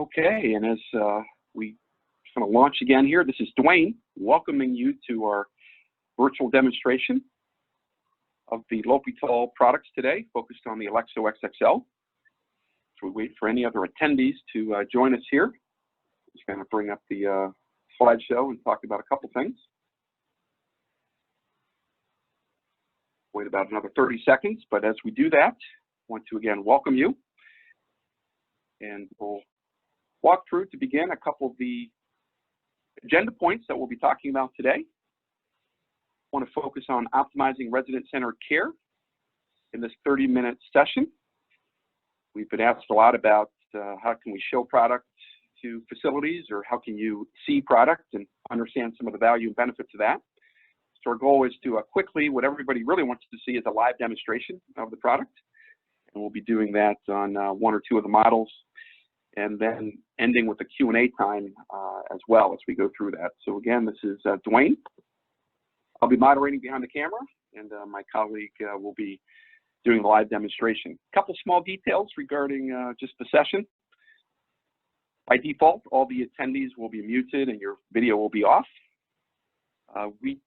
Okay, and as we kind of launch again here, this is Dwayne welcoming you to our virtual demonstration of the Lopital products today, focused on the Elexo XXL. So we wait for any other attendees to join us here. Just going to bring up the slideshow and talk about a couple things. Wait about another 30 seconds, but as we do that, I want to again welcome you. And we'll walk through to begin a couple of the agenda points that we'll be talking about today. I want to focus on optimizing resident-centered care in this 30-minute session. We've been asked a lot about how can we show product to facilities, or how can you see product and understand some of the value and benefits of that. So our goal is to quickly, what everybody really wants to see is a live demonstration of the product. And we'll be doing that on one or two of the models, and then ending with a Q&A time as well as we go through that. So again, this is Dwayne. I'll be moderating behind the camera, and my colleague will be doing the live demonstration. A couple small details regarding just the session. By default, all the attendees will be muted and your video will be off. We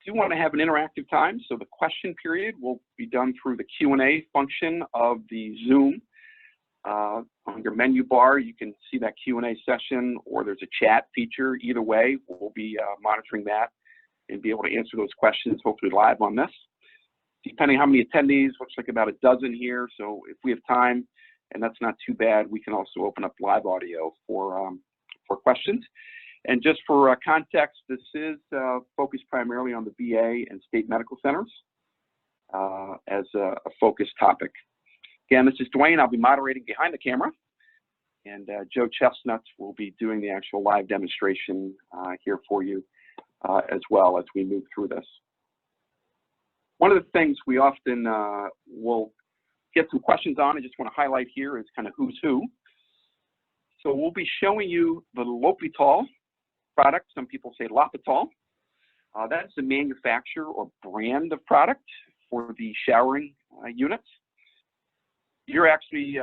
do want to have an interactive time, so the question period will be done through the Q&A function of the Zoom. On your menu bar, you can see that Q&A session, or there's a chat feature. Either way, we'll be monitoring that and be able to answer those questions, hopefully live on this. Depending how many attendees, looks like about a dozen here, so if we have time, and that's not too bad, we can also open up live audio for questions. And just for context, this is focused primarily on the VA and state medical centers as a focus topic. Again, this is Dwayne. I'll be moderating behind the camera, and Joe Chestnuts will be doing the actual live demonstration here for you as well as we move through this. One of the things we often will get some questions on, I just want to highlight here, is kind of who's who. So we'll be showing you the Lopital product. Some people say Lopital. That's the manufacturer or brand of product for the showering units. You're actually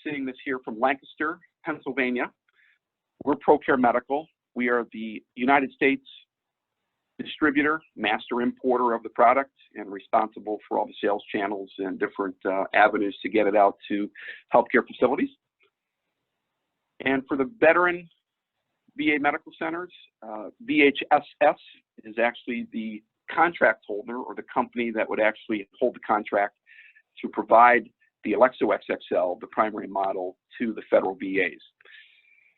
seeing this here from Lancaster, Pennsylvania. We're ProCare Medical. We are the United States distributor, master importer of the product, and responsible for all the sales channels and different avenues to get it out to healthcare facilities. And for the veteran VA medical centers, VHSS is actually the contract holder, or the company that would actually hold the contract to provide the Elexo XXL, the primary model, to the federal VAs.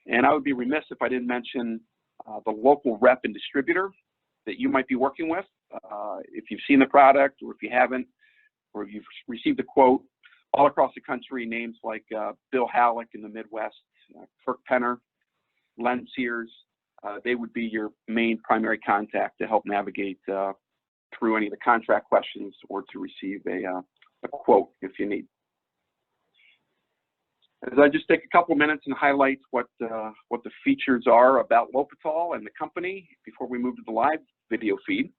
And I would be remiss if I didn't mention the local rep and distributor that you might be working with. If you've seen the product, or if you haven't, or if you've received a quote, all across the country, names like Bill Halleck in the Midwest, Kirk Penner, Len Sears, they would be your main primary contact to help navigate through any of the contract questions, or to receive a quote if you need. As I just take a couple minutes and highlight what the features are about Lopital and the company before we move to the live video feed.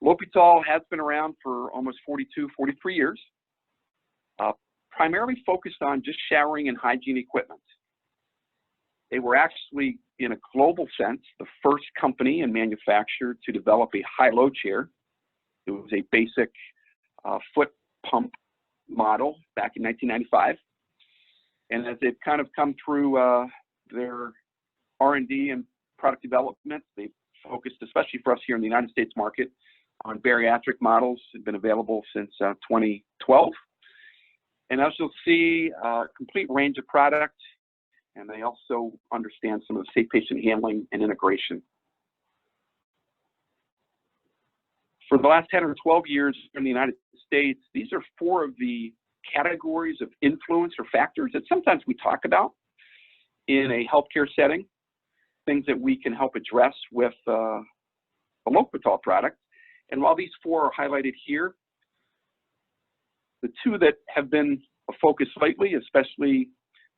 Lopital has been around for almost 42, 43 years, primarily focused on just showering and hygiene equipment. They were actually, in a global sense, the first company and manufacturer to develop a high-low chair. It was a basic foot pump model back in 1995. And as they've kind of come through their R&D and product development, they've focused, especially for us here in the United States market, on bariatric models. Have been available since 2012. And as you'll see, a complete range of product, and they also understand some of the safe patient handling and integration. For the last 10 or 12 years in the United States, these are four of the categories of influence or factors that sometimes we talk about in a healthcare setting, things that we can help address with a Lopital product. And while these four are highlighted here, the two that have been a focus lately, especially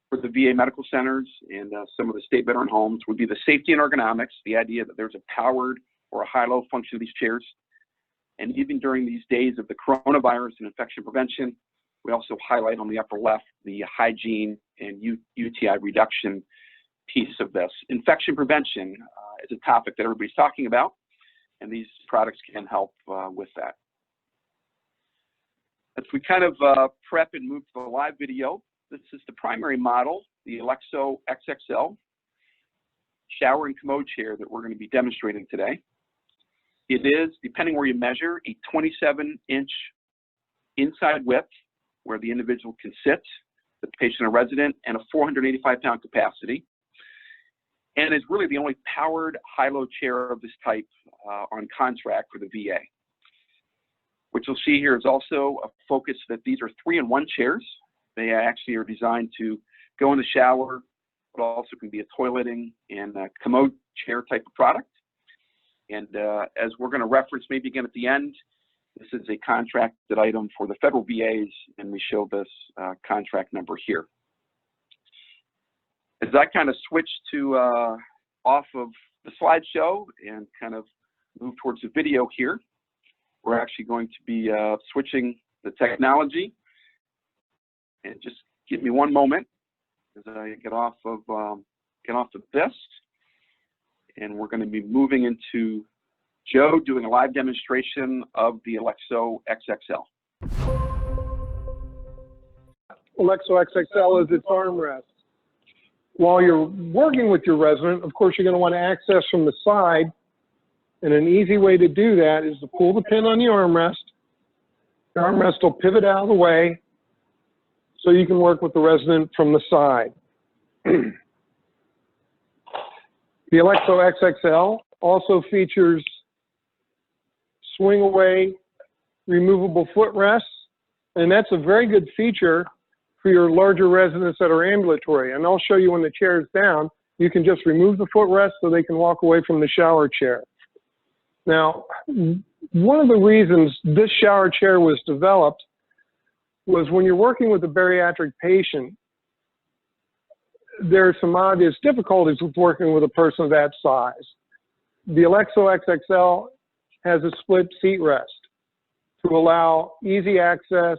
for the VA medical centers and some of the state veteran homes, would be the safety and ergonomics, the idea that there's a powered or a high-low function of these chairs. And even during these days of the coronavirus and infection prevention, We also highlight on the upper left the hygiene and UTI reduction piece of this. Infection prevention is a topic that everybody's talking about, and these products can help with that. As we kind of prep and move to the live video, this is the primary model, the Elexo XXL shower and commode chair that we're going to be demonstrating today. It is, depending where you measure, a 27-inch inside width where the individual can sit, the patient or resident, and a 485-pound capacity. And is really the only powered high-low chair of this type on contract for the VA. What you'll see here is also a focus that these are 3-in-1 chairs. They actually are designed to go in the shower, but also can be a toileting and a commode chair type of product. And as we're going to reference maybe again at the end, this is a contracted item for the federal VAs, and we show this contract number here. As I kind of switch to off of the slideshow and kind of move towards the video here, we're actually going to be switching the technology. And just give me one moment as I get off of this, and we're going to be moving into Joe doing a live demonstration of the Elexo XXL. Elexo XXL is its armrest. While you're working with your resident, of course, you're going to want to access from the side, and an easy way to do that is to pull the pin on the armrest. The armrest will pivot out of the way so you can work with the resident from the side. The Elexo XXL also features swing away removable footrests, and that's a very good feature for your larger residents that are ambulatory. And I'll show you when the chair is down, you can just remove the footrest so they can walk away from the shower chair. Now, one of the reasons this shower chair was developed was when you're working with a bariatric patient, there are some obvious difficulties with working with a person of that size. The Elexo XXL has a split seat rest to allow easy access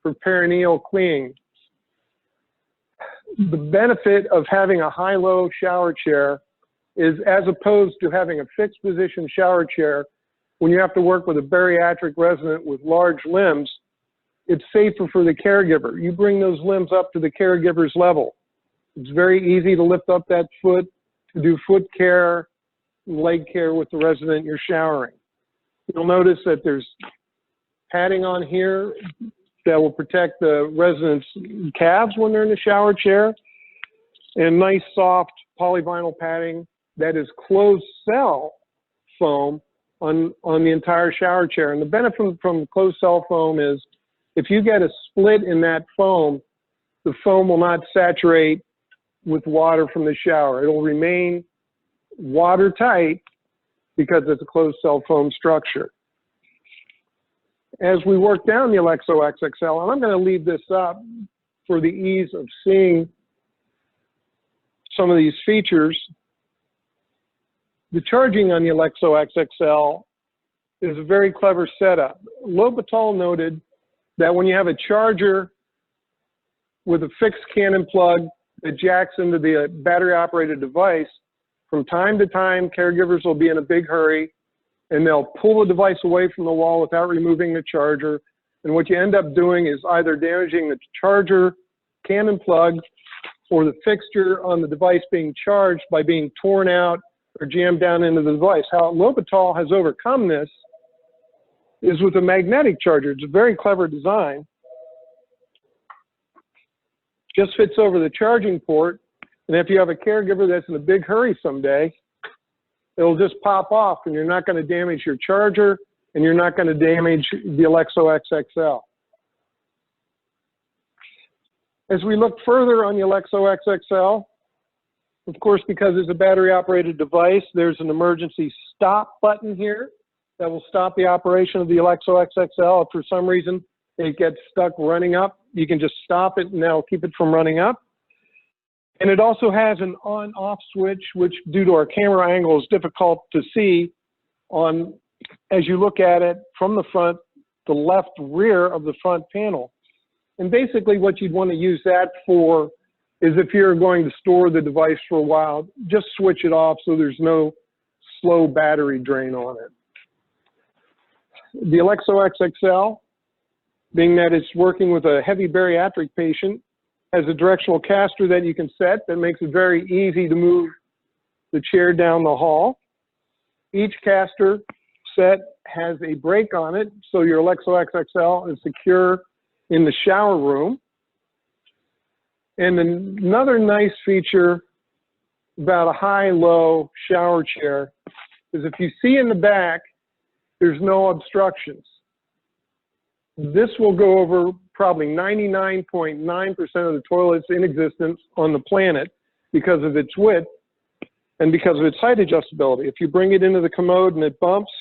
for perineal cleaning. The benefit of having a high-low shower chair is, as opposed to having a fixed position shower chair, when you have to work with a bariatric resident with large limbs, it's safer for the caregiver. You bring those limbs up to the caregiver's level. It's very easy to lift up that foot, to do foot care, leg care with the resident you're showering. You'll notice that there's padding on here that will protect the resident's calves when they're in the shower chair, and nice soft polyvinyl padding that is closed cell foam on the entire shower chair. And the benefit from closed cell foam is if you get a split in that foam, the foam will not saturate with water from the shower. It'll remain watertight because it's a closed cell foam structure. As we work down the Elexo XXL, and I'm going to leave this up for the ease of seeing some of these features, the charging on the Elexo XXL is a very clever setup. Lopital noted that when you have a charger with a fixed Canon plug that jacks into the battery-operated device, from time to time, caregivers will be in a big hurry, and they'll pull the device away from the wall without removing the charger. And what you end up doing is either damaging the charger, Canon plug, or the fixture on the device being charged by being torn out or jammed down into the device. How Lopital has overcome this is with a magnetic charger. It's a very clever design. Just fits over the charging port, and if you have a caregiver that's in a big hurry someday, it'll just pop off, and you're not going to damage your charger, and you're not going to damage the Elexo XXL. As we look further on the Elexo XXL, of course, because it's a battery-operated device, there's an emergency stop button here that will stop the operation of the Elexo XXL. If for some reason it gets stuck running up, you can just stop it, and that'll keep it from running up. And it also has an on-off switch, which due to our camera angle is difficult to see as you look at it from the front, the left rear of the front panel. And basically what you'd want to use that for is if you're going to store the device for a while, just switch it off so there's no slow battery drain on it. The Elexo XXL, being that it's working with a heavy bariatric patient, has a directional caster that you can set that makes it very easy to move the chair down the hall. Each caster set has a brake on it, so your Elexo XXL is secure in the shower room. And another nice feature about a high-low shower chair is if you see in the back, there's no obstructions. This will go over probably 99.9% of the toilets in existence on the planet because of its width and because of its height adjustability. If you bring it into the Commode and it bumps,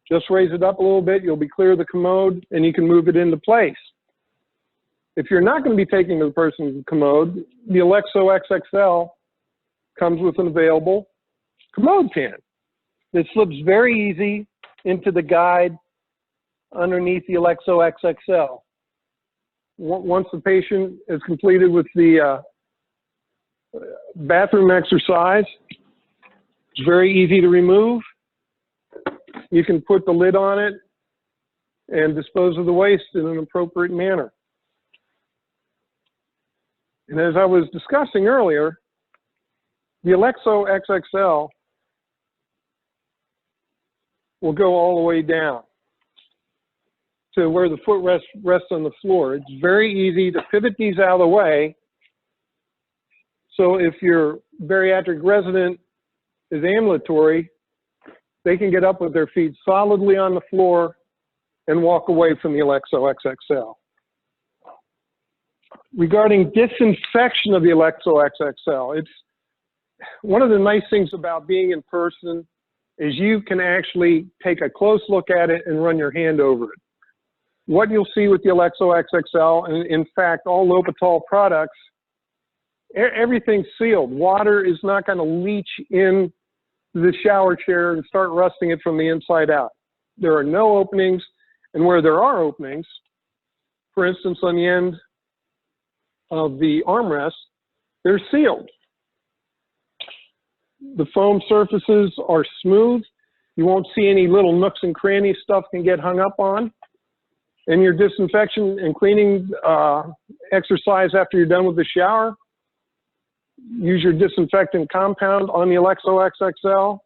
just raise it up a little bit, you'll be clear of the Commode and you can move it into place. If you're not going to be taking the person's Commode, the Elexo XXL comes with an available Commode pan. It slips very easy into the guide underneath the Elexo XXL. Once the patient is completed with the bathroom exercise, it's very easy to remove. You can put the lid on it and dispose of the waste in an appropriate manner. And as I was discussing earlier, the Elexo XXL will go all the way down to where the foot rests on the floor. It's very easy to pivot these out of the way. So if your bariatric resident is ambulatory, they can get up with their feet solidly on the floor and walk away from the Elexo XXL. Regarding disinfection of the Elexo XXL, it's one of the nice things about being in person is you can actually take a close look at it and run your hand over it. What you'll see with the Elexo XXL, and in fact all Lopital products, everything's sealed. Water is not going to leach in the shower chair and start rusting it from the inside out. There are no openings, and where there are openings, for instance on the end of the armrest, they're sealed. The foam surfaces are smooth. You won't see any little nooks and crannies stuff can get hung up on. And your disinfection and cleaning exercise after you're done with the shower, use your disinfectant compound on the Elexo XXL.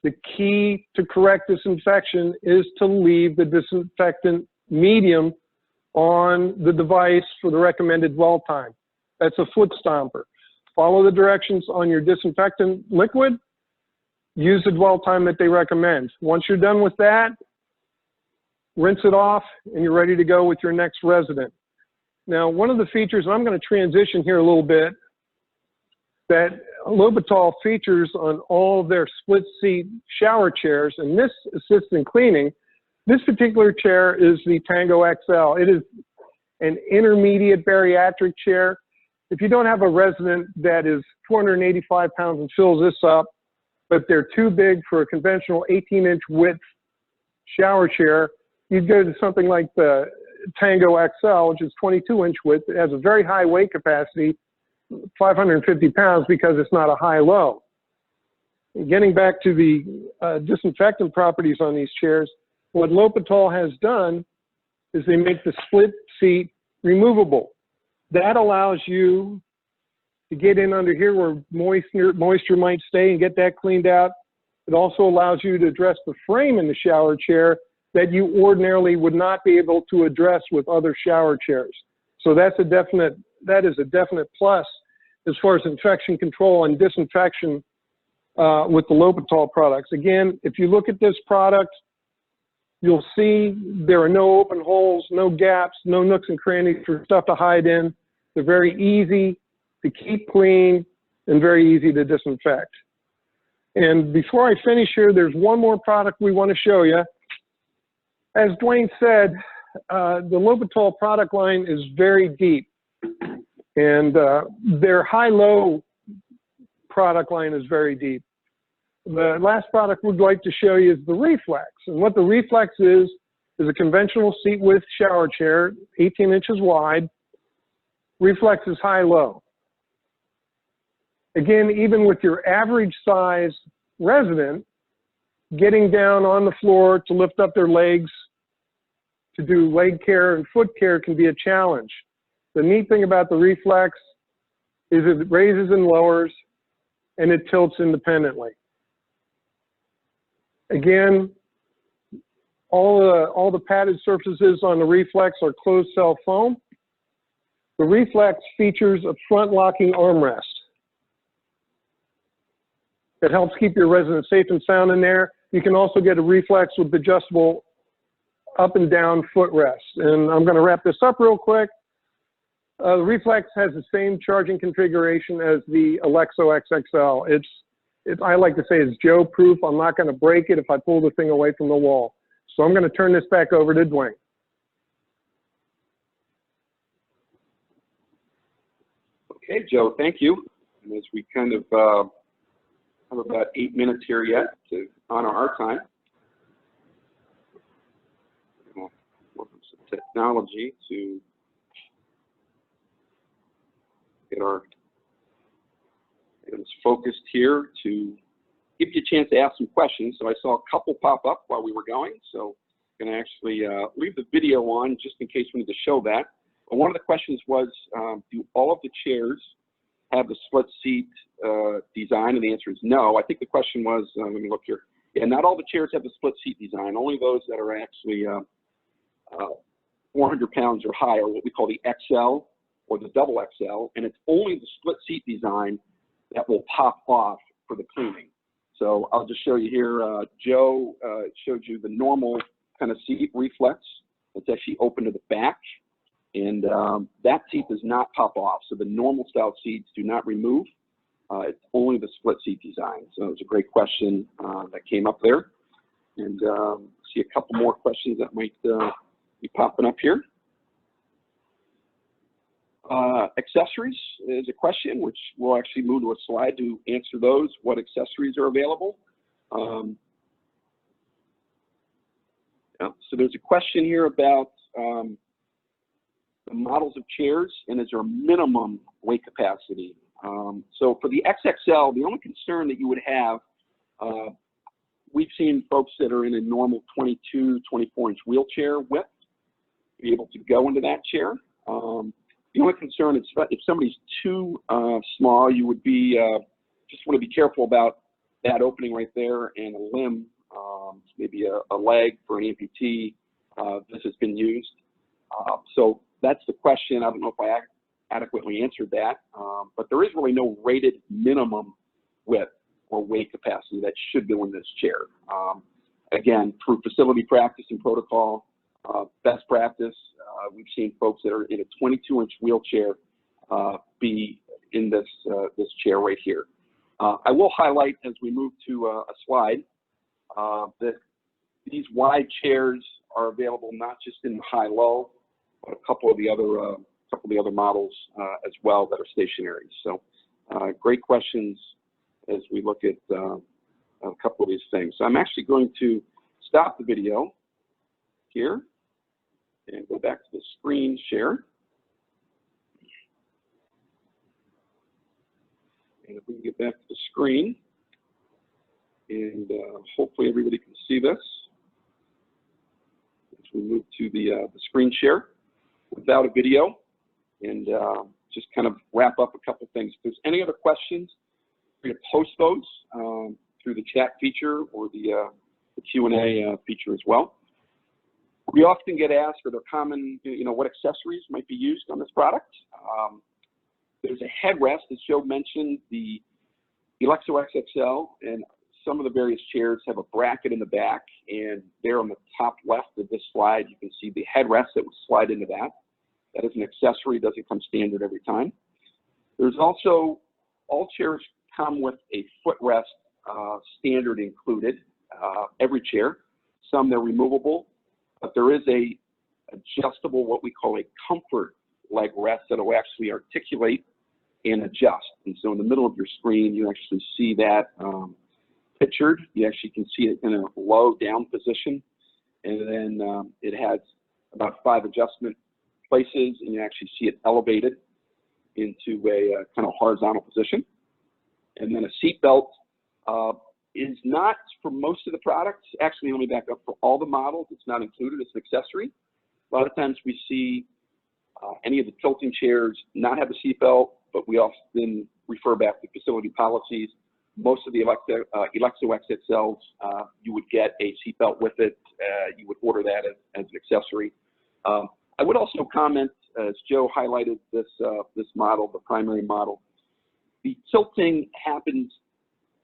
The key to correct disinfection is to leave the disinfectant medium on the device for the recommended dwell time. That's a foot stomper. Follow the directions on your disinfectant liquid, use the dwell time that they recommend. Once you're done with that, rinse it off, and you're ready to go with your next resident. Now, one of the features, and I'm going to transition here a little bit, that Lopital features on all of their split seat shower chairs, and this assists in cleaning. This particular chair is the Tango XL. It is an intermediate bariatric chair. If you don't have a resident that is 485 pounds and fills this up, but they're too big for a conventional 18-inch width shower chair, you'd go to something like the Tango XL, which is 22-inch width. It has a very high weight capacity, 550 pounds, because it's not a high-low. Getting back to the disinfectant properties on these chairs, what Lopital has done is they make the split seat removable. That allows you to get in under here where moisture might stay and get that cleaned out. It also allows you to address the frame in the shower chair that you ordinarily would not be able to address with other shower chairs. So that is a definite plus as far as infection control and disinfection with the Lopital products. Again, if you look at this product, you'll see there are no open holes, no gaps, no nooks and crannies for stuff to hide in. They're very easy to keep clean and very easy to disinfect. And before I finish here, there's one more product we want to show you. As Dwayne said, the Lopital product line is very deep, and their high-low product line is very deep. The last product we'd like to show you is the Reflex. And what the Reflex is is a conventional seat width shower chair, 18 inches wide. Reflex is high-low. Again, even with your average size resident, getting down on the floor to lift up their legs, to do leg care and foot care can be a challenge. The neat thing about the Reflex is it raises and lowers, and it tilts independently. Again, all the padded surfaces on the Reflex are closed cell foam. The Reflex features a front locking armrest. It helps keep your residents safe and sound in there. You can also get a Reflex with adjustable up and down footrest. And I'm going to wrap this up real quick. The Reflex has the same charging configuration as the Elexo XXL. I like to say it's Joe-proof. I'm not going to break it if I pull the thing away from the wall. So I'm going to turn this back over to Dwayne. Okay, Joe, thank you. And as we kind of have about 8 minutes here yet to honor our time, we'll work on some technology to get our items focused here to give you a chance to ask some questions. So I saw a couple pop up while we were going, so I'm going to actually leave the video on just in case we need to show that. But one of the questions was, do all of the chairs have the split seat design? And the answer is no. I think the question was, let me look here. Yeah, not all the chairs have the split seat design, only those that are actually 400 pounds or higher, what we call the XL or the double XL, and it's only the split seat design that will pop off for the cleaning. So I'll just show you here. Joe showed you the normal kind of seat Reflex. It's actually open to the back, and that seat does not pop off. So the normal style seats do not remove. It's only the split seat design. So it was a great question that came up there. And see a couple more questions that might be popping up here. Accessories is a question, which we'll actually move to a slide to answer those, what accessories are available. So there's a question here about the models of chairs, and is there a minimum weight capacity? So for the XXL, the only concern that you would have, we've seen folks that are in a normal 22, 24-inch wheelchair width be able to go into that chair. The only concern is if somebody's too small, you would be just want to be careful about that opening right there and a limb, maybe a leg for an amputee. This has been used. So that's the question. I don't know if I adequately answered that, but there is really no rated minimum width or weight capacity that should go in this chair. Again, through facility practice and protocol, best practice, we've seen folks that are in a 22-inch wheelchair be in this chair right here. I will highlight as we move to a slide that these wide chairs are available not just in the high-low, but a couple of the other models as well that are stationary. So great questions as we look at a couple of these things. So I'm actually going to stop the video here and go back to the screen share. And if we can get back to the screen, and hopefully everybody can see this as we move to the screen share without a video, and just kind of wrap up a couple things. If there's any other questions, we're going to post those through the chat feature or the Q&A feature as well. We often get asked, are there common, what accessories might be used on this product? There's a headrest, as Joe mentioned, the Elexo XXL and some of the various chairs have a bracket in the back, and there on the top left of this slide, you can see the headrest that would slide into that. That is an accessory, doesn't come standard every time. There's also, all chairs come with a footrest standard included, every chair. Some they're removable, but there is a adjustable, what we call a comfort leg rest that will actually articulate and adjust. And so in the middle of your screen, you actually see that pictured. You actually can see it in a low down position. and then it has about 5 adjustment places, and you actually see it elevated into a kind of horizontal position. And then a seat belt is not for most of the products. Actually, let me back up. For all the models, it's not included as an accessory. A lot of times we see any of the tilting chairs not have a seat belt, but we often refer back to facility policies. Most of the Elexo XXLs, you would get a seat belt with it. You would order that as an accessory. I would also comment, as Joe highlighted this model, the primary model, the tilting happens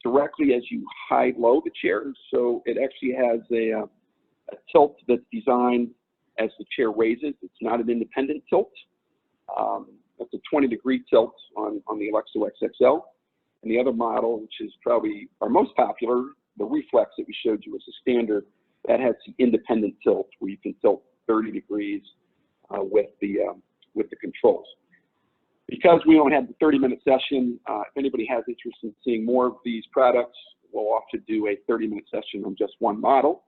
directly as you high-low the chair. So it actually has a tilt that's designed as the chair raises. It's not an independent tilt. It's a 20-degree tilt on the Elexo XXL. And the other model, which is probably our most popular, the Reflex that we showed you as a standard, that has the independent tilt where you can tilt 30 degrees with the controls. Because we only have the 30-minute session, if anybody has interest in seeing more of these products, we'll often do a 30-minute session on just one model,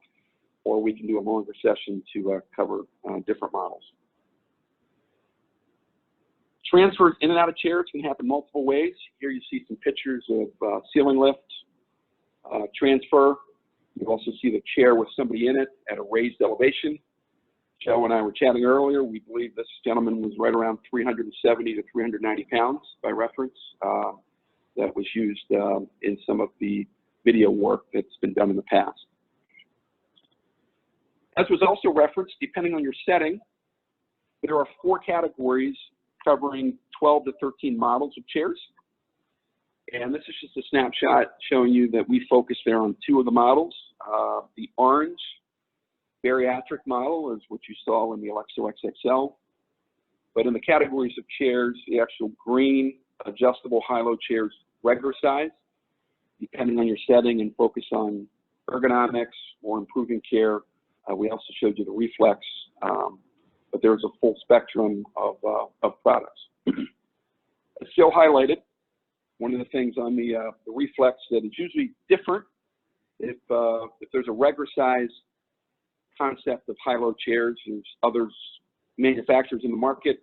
or we can do a longer session to cover different models. Transfers in and out of chairs can happen multiple ways. Here you see some pictures of ceiling lift transfer. You also see the chair with somebody in it at a raised elevation. Joe and I were chatting earlier. We believe this gentleman was right around 370 to 390 pounds by reference. That was used in some of the video work that's been done in the past. As was also referenced, depending on your setting, there are 4 categories covering 12 to 13 models of chairs. And this is just a snapshot showing you that we focus there on 2 of the models. The orange bariatric model is what you saw in the Elexo XXL. But in the categories of chairs, the actual green adjustable high-low chairs, regular size, depending on your setting and focus on ergonomics or improving care. We also showed you the Reflex, but there's a full spectrum of products. As Joe highlighted, one of the things on the Reflex that is usually different, if there's a regular size concept of high-low chairs, there's others manufacturers in the market.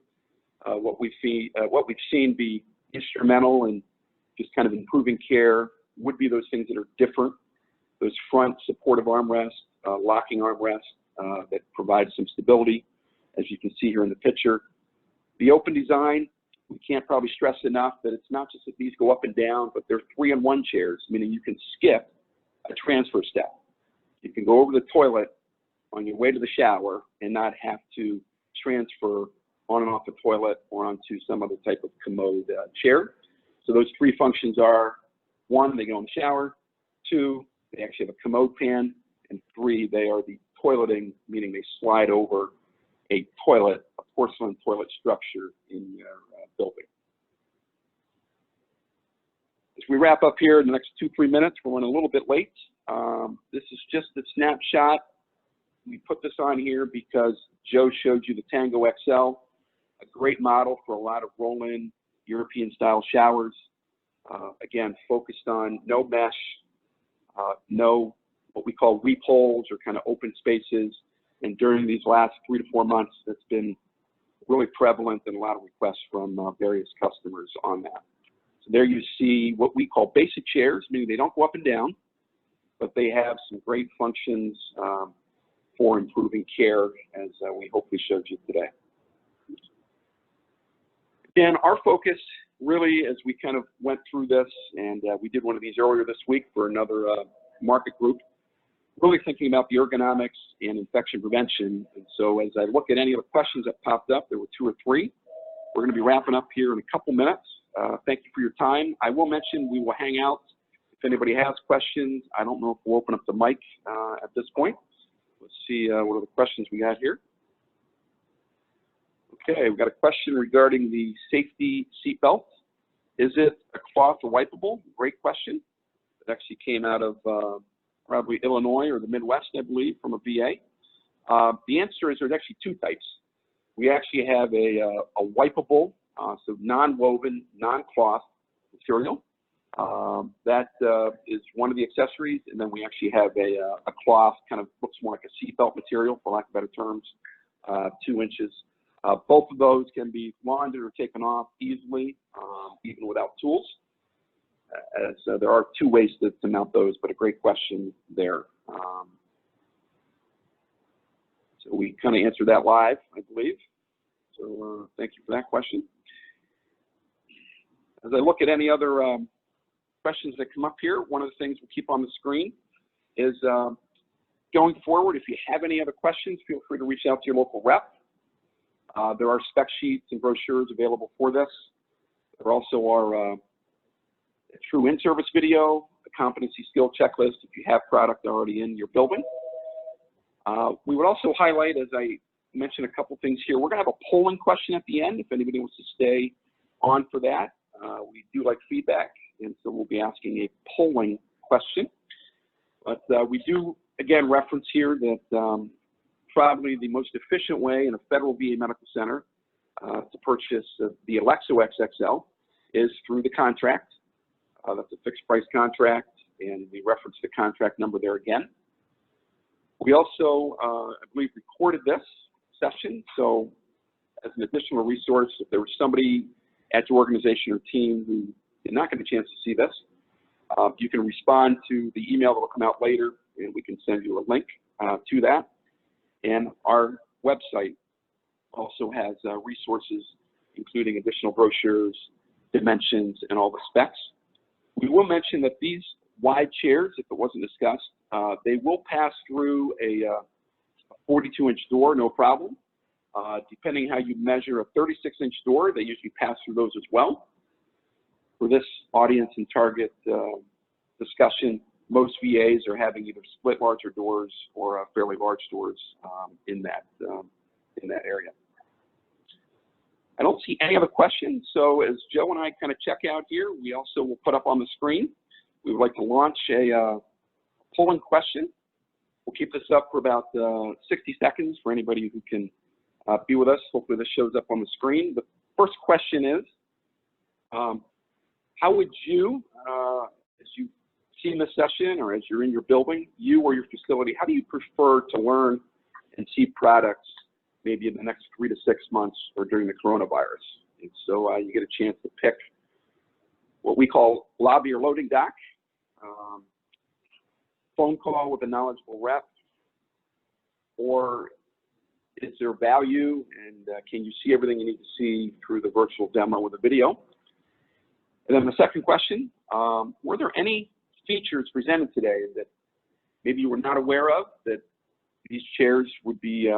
What we've seen be instrumental in just kind of improving care would be those things that are different. Those front supportive armrests, locking armrests that provide some stability, as you can see here in the picture. The open design, we can't probably stress enough that it's not just that these go up and down, but they're 3-in-1 chairs, meaning you can skip a transfer step. You can go over the toilet on your way to the shower and not have to transfer on and off the toilet or onto some other type of Commode chair. So those 3 functions are: 1, they go in the shower; 2, they actually have a Commode pan; and 3, they are the toileting, meaning they slide over a toilet, a porcelain toilet structure in your building. As we wrap up here in the next 2-3 minutes, we're running a little bit late. This is just a snapshot. We put this on here because Joe showed you the Tango XL, a great model for a lot of roll-in European-style showers. Again, focused on no mesh, no what we call weep holes or kind of open spaces. And during these last 3 to 4 months, that's been really prevalent and a lot of requests from various customers on that. So there you see what we call basic chairs, meaning they don't go up and down, but they have some great functions for improving care, as we hopefully showed you today. Again, our focus really, as we kind of went through this, and we did one of these earlier this week for another market group, really thinking about the ergonomics and infection prevention. And so as I look at any of the questions that popped up, there were 2 or 3. We're going to be wrapping up here in a couple minutes. Thank you for your time. I will mention we will hang out if anybody has questions. I don't know if we'll open up the mic at this point. Let's see what are the questions we got here. Okay, we've got a question regarding the safety seat belt. Is it a cloth or wipeable? Great question. It actually came out of probably Illinois or the Midwest, I believe, from a VA. The answer is there's actually 2 types. We actually have a wipeable, so non-woven, non-cloth material. That is one of the accessories, and then we actually have a cloth, kind of looks more like a seatbelt material, for lack of better terms, 2 inches. Both of those can be laundered or taken off easily, even without tools. As there are 2 ways to mount those, but a great question there. So we kind of answered that live, I believe. So thank you for that question. As I look at any other questions that come up here, one of the things we'll keep on the screen is going forward, if you have any other questions, feel free to reach out to your local rep. There are spec sheets and brochures available for this. There also are a true in-service video, a competency skill checklist if you have product already in your building. We would also highlight, as I mentioned a couple things here, we're going to have a polling question at the end if anybody wants to stay on for that. We do like feedback, and so we'll be asking a polling question. But we do, again, reference here that probably the most efficient way in a federal VA medical center to purchase the Elexo XXL is through the contract. That's a fixed price contract, and we reference the contract number there again. We also, I believe, recorded this session, so as an additional resource, if there was somebody at your organization or team who did not get a chance to see this, you can respond to the email that will come out later, and we can send you a link to that. And our website also has resources, including additional brochures, dimensions, and all the specs. We will mention that these wide chairs, if it wasn't discussed, they will pass through a 42-inch door, no problem. Depending how you measure a 36-inch door, they usually pass through those as well. For this audience and target discussion, most VAs are having either split larger doors or fairly large doors in that area. I don't see any other questions, so as Joe and I kind of check out here, we also will put up on the screen. We would like to launch a polling question. We'll keep this up for about 60 seconds for anybody who can be with us. Hopefully this shows up on the screen. The first question is, how would you, as you've seen this session or as you're in your building, you or your facility, how do you prefer to learn and see products maybe in the next 3 to 6 months or during the coronavirus? And so you get a chance to pick what we call lobby or loading dock, phone call with a knowledgeable rep, or is there value and can you see everything you need to see through the virtual demo with a video? And then the second question, were there any features presented today that maybe you were not aware of that these chairs would be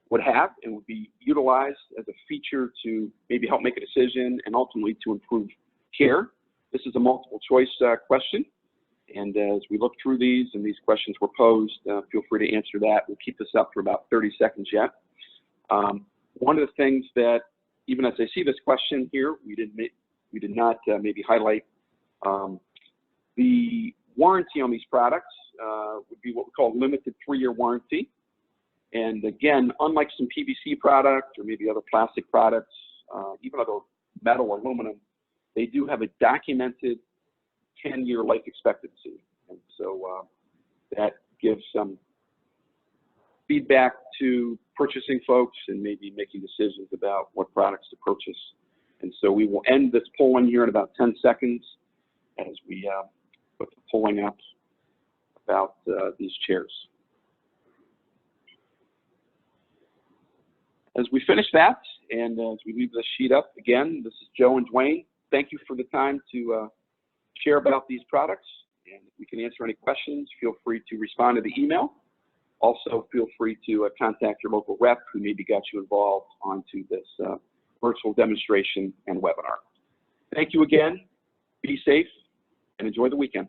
would have and would be utilized as a feature to maybe help make a decision and ultimately to improve care? This is a multiple choice question, and as we look through these and these questions were posed, feel free to answer that. We'll keep this up for about 30 seconds yet. One of the things that, even as I see this question here, we did not maybe highlight, the warranty on these products would be what we call limited 3-year warranty. And again, unlike some PVC product or maybe other plastic products, even other metal or aluminum, they do have a documented 10-year life expectancy. And so that gives some feedback to purchasing folks and maybe making decisions about what products to purchase. And so we will end this polling here in about 10 seconds as we put the polling up about these chairs. As we finish that, and as we leave this sheet up, again, this is Joe and Dwayne. Thank you for the time to share about these products. And if we can answer any questions, feel free to respond to the email. Also, feel free to contact your local rep who maybe got you involved onto this virtual demonstration and webinar. Thank you again. Be safe and enjoy the weekend.